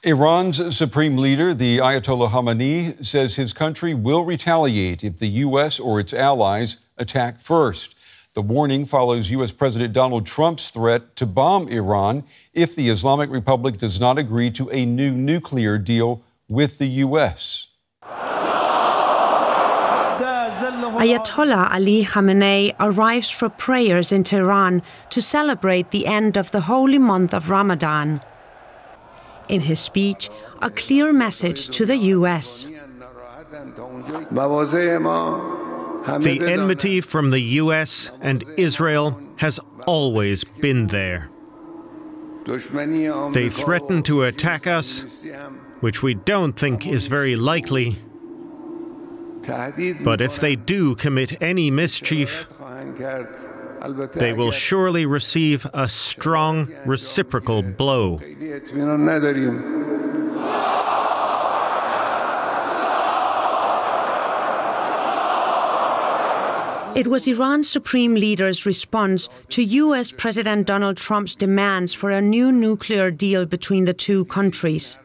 Iran's supreme leader, the Ayatollah Khamenei, says his country will retaliate if the U.S. or its allies attack first. The warning follows U.S. President Donald Trump's threat to bomb Iran if the Islamic Republic does not agree to a new nuclear deal with the U.S. Ayatollah Ali Khamenei arrives for prayers in Tehran to celebrate the end of the holy month of Ramadan. In his speech, a clear message to the U.S. The enmity from the U.S. and Israel has always been there. They threaten to attack us, which we don't think is very likely. But if they do commit any mischief, they will surely receive a strong reciprocal blow. It was Iran's supreme leader's response to U.S. President Donald Trump's demands for a new nuclear deal between the two countries.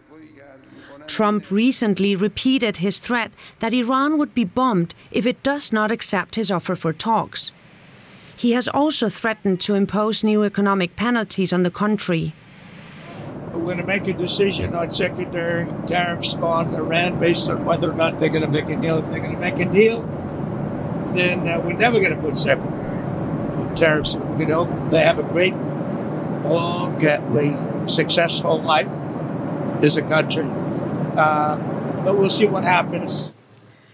Trump recently repeated his threat that Iran would be bombed if it does not accept his offer for talks. He has also threatened to impose new economic penalties on the country. We're going to make a decision on secondary tariffs on Iran based on whether or not they're going to make a deal. If they're going to make a deal, then we're never going to put secondary tariffs on. You know, they have a great, long, successful life as a country. But we'll see what happens.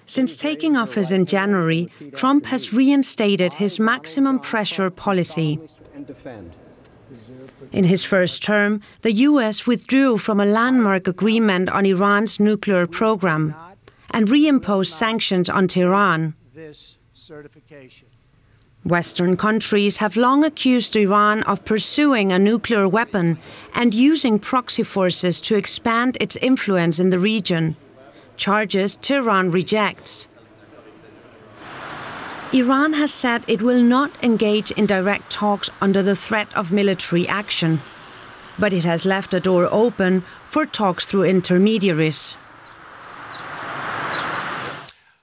Since taking office in January, Trump has reinstated his maximum pressure policy. In his first term, the U.S. withdrew from a landmark agreement on Iran's nuclear program and reimposed sanctions on Tehran. Western countries have long accused Iran of pursuing a nuclear weapon and using proxy forces to expand its influence in the region. Charges Tehran rejects. Iran has said it will not engage in direct talks under the threat of military action, but it has left a door open for talks through intermediaries.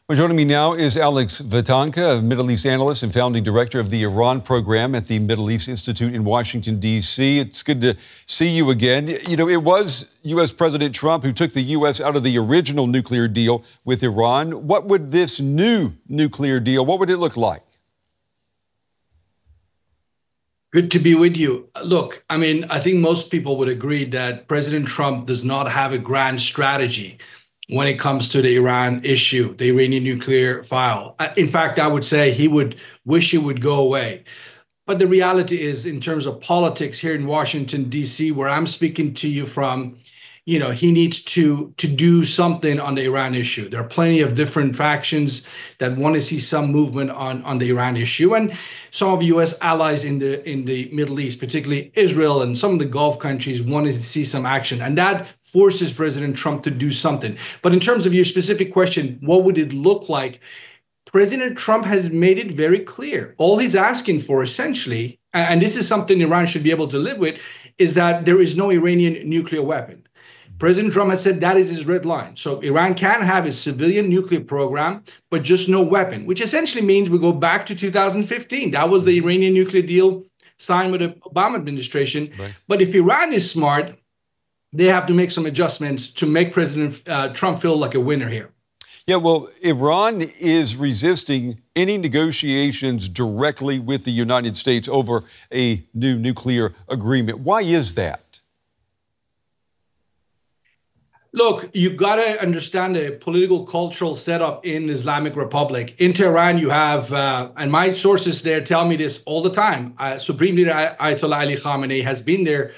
Well, joining me now is Alex Vatanka, a Middle East analyst and founding director of the Iran program at the Middle East Institute in Washington, D.C. It's good to see you again. You know, it was U.S. President Trump who took the U.S. out of the original nuclear deal with Iran. What would this new nuclear deal, what would it look like? Good to be with you. Look, I mean, I think most people would agree that President Trump does not have a grand strategy when it comes to the Iran issue, the Iranian nuclear file. In fact, I would say he would wish it would go away. But the reality is, in terms of politics here in Washington, D.C., where I'm speaking to you from, you know, he needs to do something on the Iran issue. There are plenty of different factions that want to see some movement on the Iran issue. And some of U.S. allies in the Middle East, particularly Israel and some of the Gulf countries, wanted to see some action. And that forces President Trump to do something. But in terms of your specific question, what would it look like? President Trump has made it very clear. All he's asking for, essentially, and this is something Iran should be able to live with, is that there is no Iranian nuclear weapon. President Trump has said that is his red line. So Iran can have a civilian nuclear program, but just no weapon, which essentially means we go back to 2015. That was the Iranian nuclear deal signed with the Obama administration. Right. But if Iran is smart, they have to make some adjustments to make President Trump feel like a winner here. Yeah, well, Iran is resisting any negotiations directly with the United States over a new nuclear agreement. Why is that? Look, you've got to understand the political cultural setup in the Islamic Republic. In Tehran, you have, and my sources there tell me this all the time, Supreme Leader Ayatollah Ali Khamenei has been there,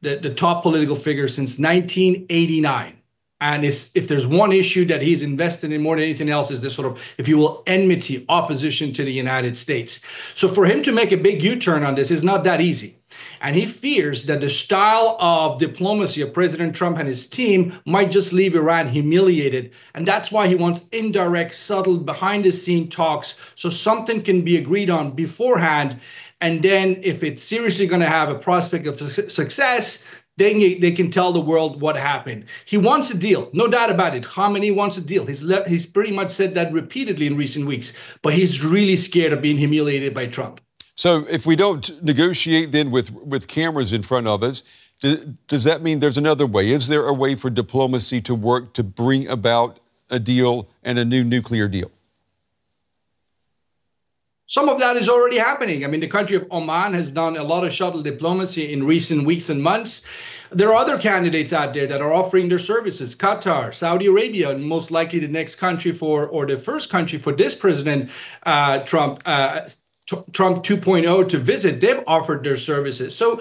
the top political figure since 1989. And if there's one issue that he's invested in more than anything else is this sort of, if you will, enmity, opposition to the United States. So for him to make a big U-turn on this is not that easy. And he fears that the style of diplomacy of President Trump and his team might just leave Iran humiliated. And that's why he wants indirect, subtle, behind-the-scene talks so something can be agreed on beforehand. And then if it's seriously going to have a prospect of success, they can tell the world what happened. He wants a deal, no doubt about it. Khamenei wants a deal. He's pretty much said that repeatedly in recent weeks, but he's really scared of being humiliated by Trump. So if we don't negotiate then with cameras in front of us, does that mean there's another way? Is there a way for diplomacy to work to bring about a deal and a new nuclear deal? Some of that is already happening. I mean, the country of Oman has done a lot of shuttle diplomacy in recent weeks and months. There are other candidates out there that are offering their services. Qatar, Saudi Arabia, and most likely the next country or the first country for this President Trump 2.0 to visit. They've offered their services. So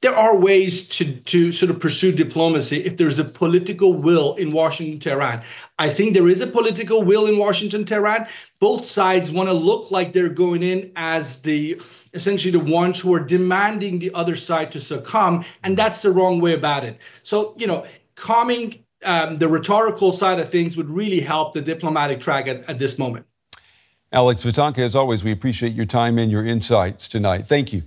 there are ways to sort of pursue diplomacy if there's a political will in Washington, Tehran. I think there is a political will in Washington, Tehran. Both sides want to look like they're going in as essentially the ones who are demanding the other side to succumb, and that's the wrong way about it. So, calming the rhetorical side of things would really help the diplomatic track at this moment. Alex Vatanka, as always, we appreciate your time and your insights tonight. Thank you.